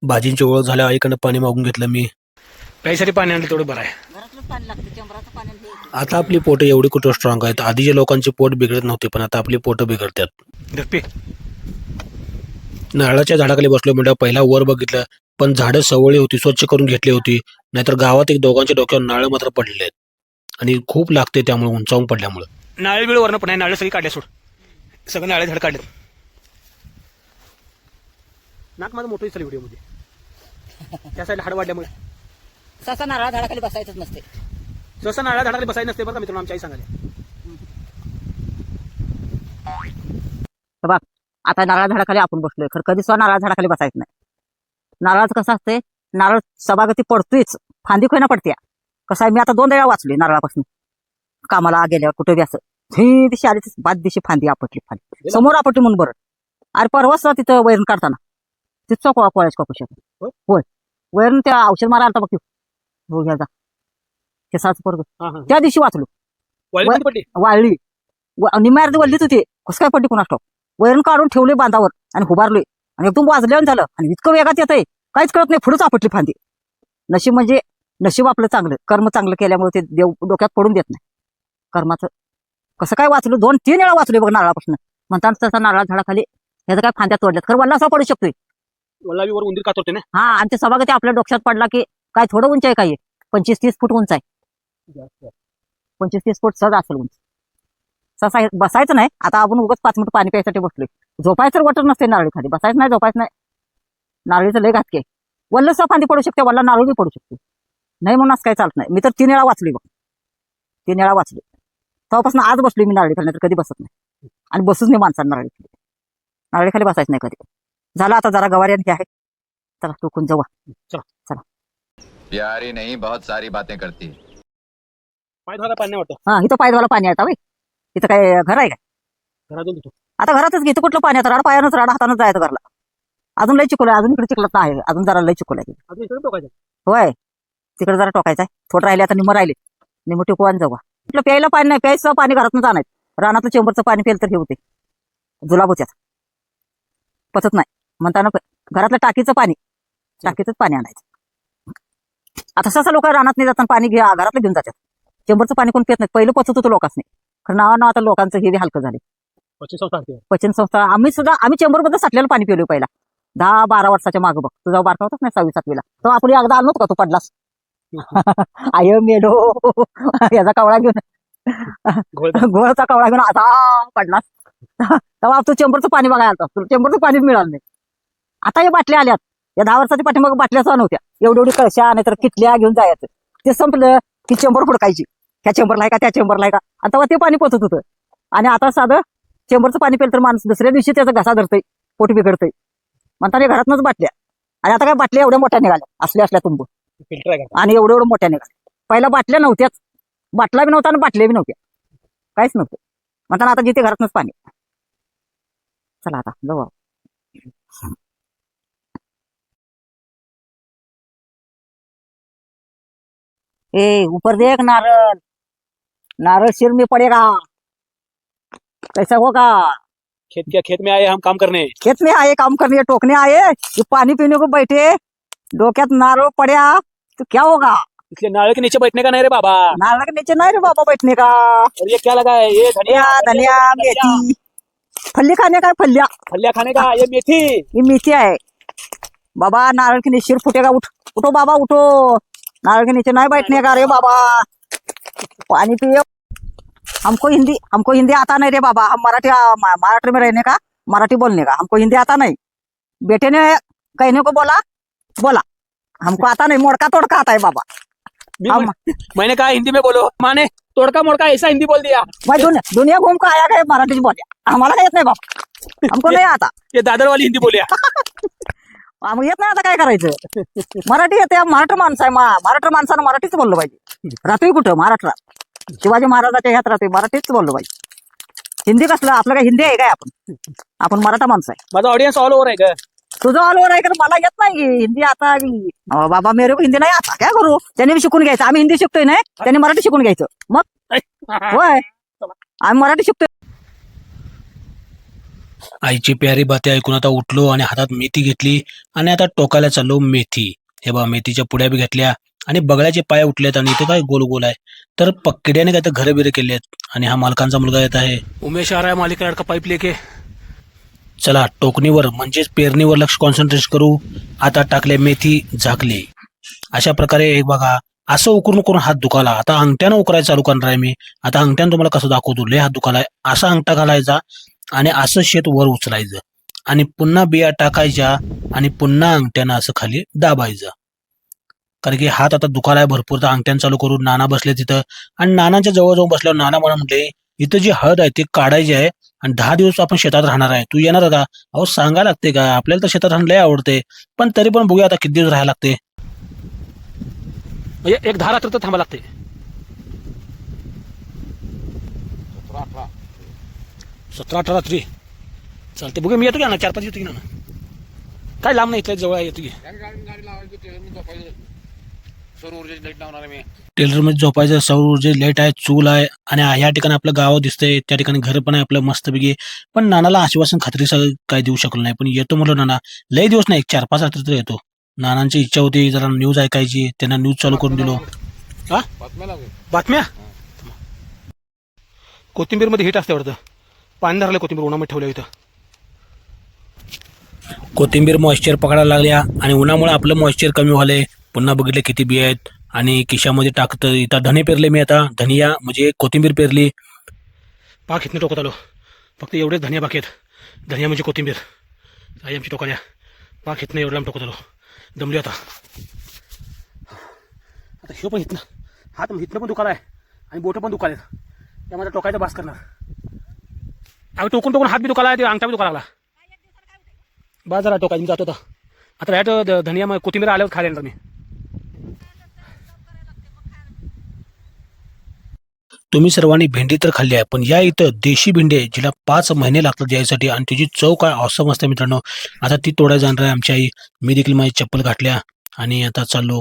भाजींची ओळख झाल्या आईकडनं पाणी मागून घेतलं मी. प्यायसाठी पाणी आणलं तेवढं बरं आहे. घरातलंच पाणी लागतं, चंबराचं पाणी नाही. आता आपली पोटं एवढी कुठं स्ट्रॉंग आहेत. आधीच्या लोकांची पोट बिघडत नव्हते, पण आता आपली पोटं बिघडतात. नारळाच्या झाडाखाली बसलो म्हणजे पहिला वर बघितलं, पण झाडं सवळी होती, स्वच्छ करून घेतली होती. नाहीतर गावात एक दोघांच्या डोक्यावर नारळ मात्र पडलेले आहेत आणि खूप लागते त्यामुळे उंचावून पडल्यामुळे. नारळ बिळ वरण पण आहे, नारळ सगळी काढले सोड, सगळं नारळ झाड काढले. नाक माझं मोठं दिसलं व्हिडिओमध्ये त्या साईडला हाड वाढल्यामुळे. ससा नारळा झाडाखाली बसायचंच नसते. जसं नारळा झाडाखाली बसायचं नसते बरं का मित्रांनो, आमच्या आई सांगायला. बघ आता नारळा झाडाखाली आपण बसलोय, खरं कधी सुद्धा नारळा झाडाखाली बसायचं नाही. नारळाचं कसं असते, नारळ सभागती पडतोयच, फांदी खोयना पडते. कसं आहे, मी आता 2 वेळा वाचलोय नारळापासून कामाला गेल्यावर कुठे बी असं ही दिवशी आली बाद दिवशी फांदी आपटली, फांदी समोर आपटली म्हणून बरं. अरे परवाच तिथं वैरण काढताना तिथं कोळ्याच्या कपाशी होय वैरण त्या औषध मारा आलता बघ हो घ्या केसाचं पोरग त्या दिवशी वाचलो. वाळली निम्यार्धी वल्लीच होती, कसं काय पडली कुणास ठाऊक. वैरण काढून ठेवले बांधावर आणि उभारलोय आणि एकदम वाजल्यावर झालं आणि इतकं वेगात येतंय काहीच कळत नाही, पुढेच आपटली फांदी. नशीब म्हणजे नशीब आपलं चांगलं, कर्म चांगलं केल्यामुळे ते देव डोक्यात पडून देत नाही. कर्माचं कसं काय वाचलो, 2-3 वेळा वाचलोय बघ नारळापासून. म्हणताना तसा नारळा झाडाखाली ह्याचं काय फांद्या तोडल्यात, खरं वल्ला असा पडू शकतोय. वल्लावीवर उंदीर कातरते ना. हा आणि ते सभागती आपल्या डोक्यात पडला की काय थोडं उंच आहे, काय 25-30 फूट उंच आहे, 25-30 फूट सहज असेल उंच. ससा बसायचं नाही. आता आपण उगाच 5 मिनिट पाणी प्यायसाठी बसलोय, झोपायचं वाटत नसते नारळी खाली, बसायचं नाही, झोपायचं नाही. नारळीचं लय घातके, वल्लसा फांदी पडू शकते, वल्ला नारळ बी पडू शकते. नाही म्हणून असं काय चालत नाही. मी तर 3 वेळा वाचली बघ, 3 वेळा वाचली. तेव्हापासून आज बसलोय मी नारळी खाली, नाही तर कधी बसत नाही आणि बसूच नाही माणसाला नारळी खाली. नारळी खाली बसायचं नाही कधी. झालं आता जरा गवारी आणखी आहे, चला टोकून जाऊ. चला प्यारी नहीं बहुत सारी बातें करती है. पाय धुवायला पाणी नाही वाटत. हा इथं पायद्वाला पाणी आहे आता. इथं काय घर आहे काय? घरातून देतो आता घरातच घेतो, कुठलं पाणी आता राड पायानंच राड हातानच जायचं घरला. अजून लय चिकोला, अजून इकडे चिखलात आहे, अजून जरा लय चिकोला आहे. अजून इकडे टोकायचं. होय तिकडे जरा टोकायचं आहे, थोडं राहिले आता, निम्मं राहिले, निम्मं टिकवान जाऊ. म्हटलं प्यायला पाणी नाही, प्यायचं पाणी घरातून आणायचं. रानातलं चेंबरचं पाणी प्यायलं तर हे होते जुलाब होत्यात, पचत नाही. म्हणताना घरातलं टाकीचं पाणी, टाकीचंच पाणी आणायचं. आता ससा लोक रानात नाही जातात, पाणी घ्या घरातलं घेऊन जातात. चेंबरचं पाणी कोण पित नाही, पहिलं पचत होतं लोकांनी, खरं नाव आता लोकांचं हे हलकं झाले. पचन संस्था आम्ही चेंबरमध्ये साठलेलं पाणी पिलोय पहिला 10-12 वर्षाच्या मागं बघ. तुझा बारका होताच नाही 6वी-7वीला, तर आपण एकदा आलो नव्हतं का तू पडलास आय मेलो याचा कवळा घेऊन घोळचा कवळा घेऊन आता पडलास. तेव्हा तू चेंबरचं पाणी बघायला आलता, तुला चेंबरचं पाणी मिळालं नाही. आता हे बाटल्या आल्यात, या 10 वर्षाच्या पाठीमागे बाटल्याच नव्हत्या, एवढी कळशा नाही तर किटल्या घेऊन जायचं. ते संपलं की चेंबर हुडकायची, ह्या चेंबरला आहे का त्या चेंबरला आहे का. आणि तेव्हा ते पाणी पचत होतं. आणि आता साधं चेंबरचं पाणी पिलं तर माणूस दुसऱ्या दिवशी त्याचा घसा धरतय, पोट बिघडतंय. म्हणताना घरातनच बाटल्या. आणि आता काय बाटल्या एवढ्या मोठ्या निघाल्या, असल्या तुंब फिल्टर आहे आणि एवढं मोठ्या निघाल्या. पहिला बाटल्या नव्हत्याच, बाटला बी नव्हता आणि बाटल्या बी नव्हत्या, काहीच नव्हतं. म्हणताना आता जिथे घरातनच पाणी. चला आता जाऊ. ए ऊपर देख नारळ, नारळ सिर में पड़ेगा, कैसा होगा. खेत में आए हम काम करने. खेत में आए काम करने, टोकने आए, ये पानी पीने को बैठे, डोक्यात नारळ पड्या तो क्या होगा. इसलिए नारळ के नीचे बैठने का नहीं रे बाबा. नारळ के नीचे नहीं रे बाबा बैठने का. और ये क्या लगा है, ये धनिया धनिया मेथी, फल्ली खाने का, फल्ल्या फलिया खाने का, ये मेथी. ये मेथी है बाबा. नारळ के नीचे सिर फुटेगा, उठो बाबा उठो, नारळ के नीचे नहीं बैठने का रे बाबा. पानी पियो. हमको हिंदी आता नहीं रे बाबा, हम महाराष्ट्र में रहने का, मराठी बोलने का, हमको हिंदी आता नहीं. बेटे ने कहने को बोला हमको आता नहीं, मोड़का तोड़का आता है बाबा. मैंने कहा हिंदी में बोलो, माने तोड़का मोड़का ऐसा हिंदी बोल दिया. मैं दुनिया घूम कर आया गया, मराठी बोलिया, हमारा काय येत नाही बाबा, हमको नाही आता. ये दादर वाली हिंदी बोलिया. मग येत नाही आता काय करायचं. मराठी येते, महाराष्ट्र माणसं आहे, महाराष्ट्र माणसानं मराठीच बोललो पाहिजे. राहतोय कुठं महाराष्ट्रात, शिवाजी महाराजाच्या ह्यात राहतोय, मराठीच बोललो पाहिजे. हिंदी कसलं, आपलं काय हिंदी आहे काय, आपण मराठा माणसं आहे. माझा ऑडियन्स ऑल ओव्हर आहे का. तुझं ऑल ओव्हर आहे का, मला येत नाही हिंदी आता. बाबा मेरे को हिंदी नाही आता, काय करू. त्यांनी बी शिकून घ्यायचं, आम्ही हिंदी शिकतोय नाही, त्यांनी मराठी शिकून घ्यायचं. मग होय आम्ही मराठी शिकतोय. आईची प्यारी बाते ऐकून आता उठलो आणि हातात मेथी घेतली आणि आता टोकायला चाललो मेथी. हे बघा मेथीच्या पुड्या बी घेतल्या आणि बगळ्याचे पाय उठलेत आणि इथे काय गोल गोल आहे. तर पक्किड्याने काय तर घरं बिरे केलेत आणि हा मालकांचा मुलगा येत आहे. उमेश आ रहा है मालिक का लड़का पाईप लेके. चला टोकणीवर म्हणजेच पेरणीवर लक्ष कॉन्सन्ट्रेट करू. आता टाकले मेथी झाकली. अशा प्रकारे एक बघा असं उकरून करून हात दुखाला. आता अंगठ्यानं उकरायला चालू करणार आहे मी. आता अंगठ्यानं तुम्हाला कसं दाखवतो. लय हात दुखालाय. असा अंगठा घालायचा आणि असं शेत वर उचलायचं आणि पुन्हा बिया टाकायच्या आणि पुन्हा अंगठ्यानं असं खाली दाबायचं. कारण की हात आता दुखालाय भरपूर. तर अंगठ्यानं चालू करून नाना बसले तिथं आणि नानांच्या जवळ जाऊन बसल्यावर नाना मला म्हटले इथं जी हळद आहे ती काढायची आहे आणि 10 दिवस आपण शेतात राहणार आहे. तू येणार का? अहो सांगा लागते का, आपल्याला तर शेतात राहणं लय आवडते, पण तरी पण बघूया आता किती दिवस राहायला लागते. म्हणजे एक 10 रात्र तर थांबा लागते. 17-18 रात्री चालते. बघूया मी येतो की ना 4-5 येतो की ना. काय लांब नाही, इथल्या जवळ येतो की. टेलर मध्ये झोपायचं, सौर ऊर्जा लाईट आहे, चूल आहे आणि ह्या ठिकाणी आपलं गाव दिसतंय. त्या ठिकाणी घर पण आहे आपलं मस्तपैकी. पण नानाला आश्वासन खात्री सगळं काय देऊ शकलो नाही. पण येतो म्हणलं नाना. लय दिवस नाही, 4-5 रात्री तर येतो. नानांची इच्छा होती जरा न्यूज ऐकायची. त्यांना न्यूज चालू करून दिलो. हा बातम्या. कोथिंबीर मध्ये हिट असते वाटतं. पाणी धरलं कोथिंबीर उन्हामध्ये ठेवलं इथं. कोथिंबीर मॉइश्चर पकडायला लागल्या आणि उन्हामुळे आपलं मॉइश्चर कमी व्हायलंय. पुन्हा बघितले किती बिया आहेत आणि खिशामध्ये टाकतं. इथं धने पेरले मी. आता धनिया म्हणजे कोथिंबीर पेरली. पाक इथनं टोकत आलो. फक्त एवढेच धनिया बाकी आहेत. धनिया म्हणजे कोथिंबीर. आई आमची टोकाल्या. पाक इथनं एवढं लांब टोकत आलो. दमली आता. आता ह्यो पण इथनं हात इथनं पण दुखाला आहे आणि बोटं पण दुखाले. त्यामध्ये टोकायचा बास करणार. अगं टोकून टोकून हात बी दुखाला, ते अंगठा बी दुखायला लागला. बा जरा टोकायचं मी जातो आता. आता ह्यात धनिया कोथिंबीर आल्यावर खायला येणार मी. तुम्ही सर्वांनी भेंडी तर खाल्ली आहे, पण या इथं देशी भेंडी आहे जिला 5 महिने लागतात यायसाठी आणि तिची चव काय ऑसम असते मित्रांनो. आता ती तोडायला जाणार आहे आमची आई. मी देखील माझी चप्पल घातल्या आणि आता चाललो.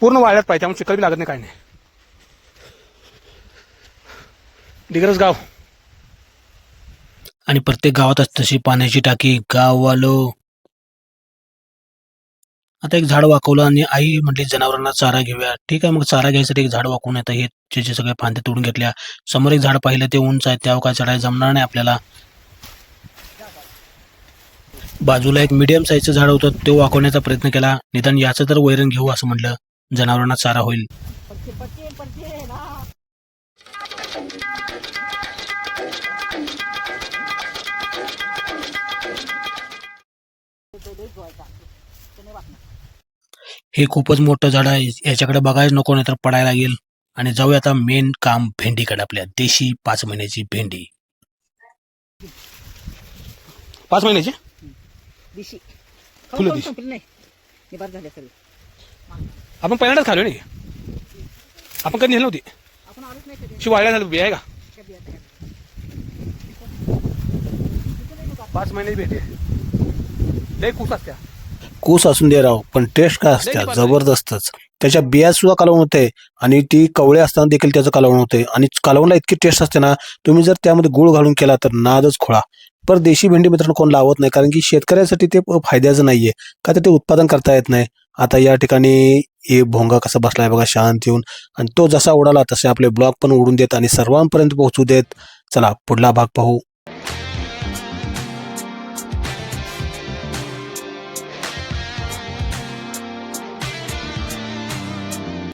पूर्ण वाळल्यात पाहिजे, त्यामुळे चिखल बी लागत नाही, काय नाही. डिग्रस गाव आणि प्रत्येक गावात असते तशी पाण्याची टाकी. गाववालो आता एक झाड वाकवलं आणि आई म्हटली जनावरांना चारा घेऊया. ठीक आहे, मग चारा घ्यायसाठी एक झाड वाकवून येतं. हे जे सगळे फांदे तोडून घेतल्या. समोर एक झाड पाहिलं, ते उंच आहे, त्यावर काय चढायला जमणार नाही आपल्याला. बाजूला एक मीडियम साईजचं झाड होतं, ते वाकवण्याचा प्रयत्न केला. निदान याचं तर वैरण घेऊ असं म्हटलं, जनावरांना चारा होईल. हे खूपच मोठं झाड आहे, याच्याकडे बघायला नको नाही तर पडायला लागेल. आणि जाऊया आता मेन काम भेंडीकडे. आपल्या देशी 5 महिन्याची भेंडी. 5 महिन्याची फुलं दिशी. आपण पहिल्यांदाच खालो नाही. आपण कधी नेली नव्हती. शिवाळ्या झालं बिया आहे का? 5 महिन्याची भेंडी लय खूप असत्या. कूस असून दे राव, पण टेस्ट काय असते जबरदस्तच. त्याच्या बिया सुद्धा कालवण होते आणि ती कवळे असताना देखील त्याचं कालवण होते आणि कालवणला इतकी टेस्ट असते ना. तुम्ही जर त्यामध्ये गुळ घालून केला तर नादच खोळा. पर देशी भेंडी मित्रांनो कोण लावत नाही, कारण की शेतकऱ्यासाठी ते फायद्याचं नाहीये, का तर ते उत्पादन करता येत नाही. आता या ठिकाणी हे भोंगा कसा बसलाय बघा शांत येऊन, आणि तो जसा उडाला तसे आपले ब्लॉग पण उडून देत आणि सर्वांपर्यंत पोहोचू देत. चला पुढला भाग पाहू.